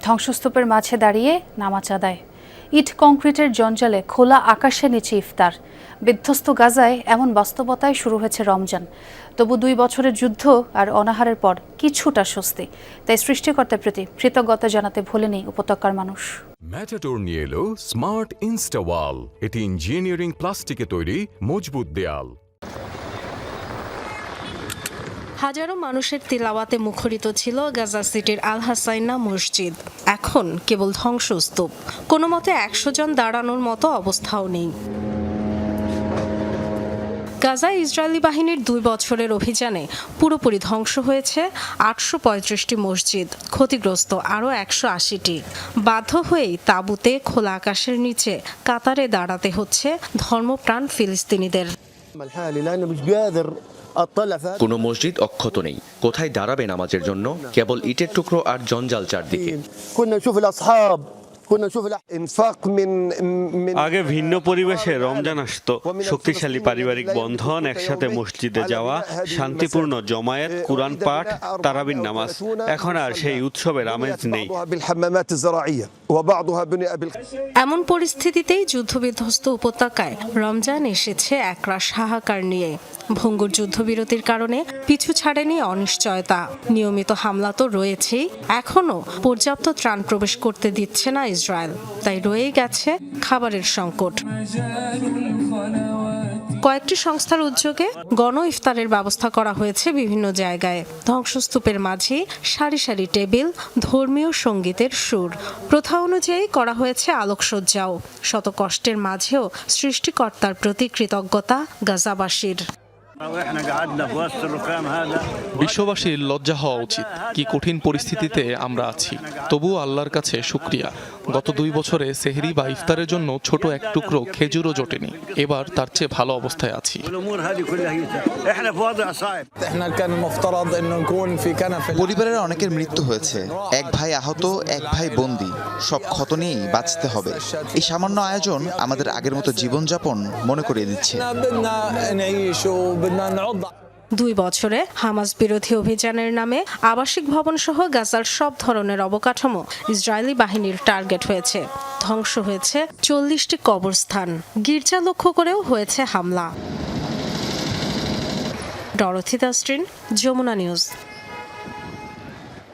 ধ্বংসস্তূপের মাঝে দাঁড়িয়ে নামাজ আদায়। ইট কংক্রিটের জঞ্জালে খোলা আকাশের নিচে ইফতার। বিধ্বস্ত গাজায় এমন বাস্তবতায় শুরু হয়েছে রমজান। তবু 2 বছরের যুদ্ধ আর অনাহারের পর কিছুটা স্বস্তি। তাই সৃষ্টিকর্তার প্রতি কৃতজ্ঞতা জানাতে ভোলেনি উপত্যকার মানুষ। ম্যাটাডোর নিয়ে এলো স্মার্ট ইনস্টাওয়াল। এটি ইঞ্জিনিয়ারিং প্লাস্টিকে তৈরি মজবুত দেয়াল। হাজারো মানুষের তিলাওয়াতে মুখরিত ছিল গাজা সিটির আল হাসাইনা মসজিদ। এখন কেবল ধ্বংসস্তূপ। কোনো মতে 100 জন দাঁড়ানোর মতো অবস্থাও নেই। গাজায় ইসরায়েলি বাহিনীর 2 বছরের অভিযানে পুরোপুরি ধ্বংস হয়েছে 835টি মসজিদ, ক্ষতিগ্রস্ত আরও 180টি। বাধ্য হয়েই তাঁবুতে খোলা আকাশের নিচে কাতারে দাঁড়াতে হচ্ছে ধর্মপ্রাণ ফিলিস্তিনিদের। কোনো মসজিদ অক্ষত নেই। কোথায় দাঁড়াবে নামাজের জন্য? কেবল ইটের টুকরো আর জঞ্জাল চারদিকে। আগে ভিন্ন পরিবেশে রমজান আসতো, শক্তিশালী পারিবারিক বন্ধন, একসাথে মসজিদে যাওয়া, শান্তিপূর্ণ জমায়েত, কুরআন পাঠ, তারাবির নামাজ। এখন আর সেই উৎসবের আমেজ নেই। এমন পরিস্থিতিতেই যুদ্ধবিধ্বস্ত উপত্যকায় রমজান এসেছে একরাশ হাহাকার নিয়ে। ভঙ্গুর যুদ্ধবিরতির কারণে পিছু ছাড়েনি অনিশ্চয়তা। নিয়মিত হামলা তো রয়েছেই, এখনও পর্যাপ্ত ত্রাণ প্রবেশ করতে দিচ্ছে না ইসরায়েল। তাই রয়ে গেছে খাবারের সংকট। কয়েকটি সংস্থার উদ্যোগে গণ ইফতারের ব্যবস্থা করা হয়েছে বিভিন্ন জায়গায়। ধ্বংসস্তূপের মাঝে সারি সারি টেবিল, ধর্মীয় সঙ্গীতের সুর। প্রথা অনুযায়ী করা হয়েছে আলোকসজ্জাও। শত কষ্টের মাঝেও সৃষ্টিকর্তার প্রতি কৃতজ্ঞতা গাজাবাসীর। বিশ্ববাসীর লজ্জা হওয়া উচিত। কি কঠিন পরিস্থিতিতে আমরা আছি, তবুও আল্লাহর কাছে শুকরিয়া। গত 2 বছরে সেহরি বা ইফতারের জন্য ছোট এক টুকরো খেজুরও জোটেনি। এবার তার চেয়ে ভালো অবস্থায় আছি। পরিবারের অনেকের মৃত্যু হয়েছে, এক ভাই আহত, এক ভাই বন্দী। সব ক্ষত নিয়েই বাঁচতে হবে। এই সামান্য আয়োজন আমাদের আগের মতো জীবনযাপন মনে করিয়ে দিচ্ছে। 2 বছরে হামাস বিরোধী অভিযানের নামে আবাসিক ভবন সহ গাজার সব ধরনের অবকাঠামো ইসরায়েলি বাহিনীর টার্গেট হয়েছে। ধ্বংস হয়েছে 40টি কবরস্থান। গির্জা লক্ষ্য করেও হয়েছে হামলা। ডরথি দাস্ট্রিন, যমুনা নিউজ।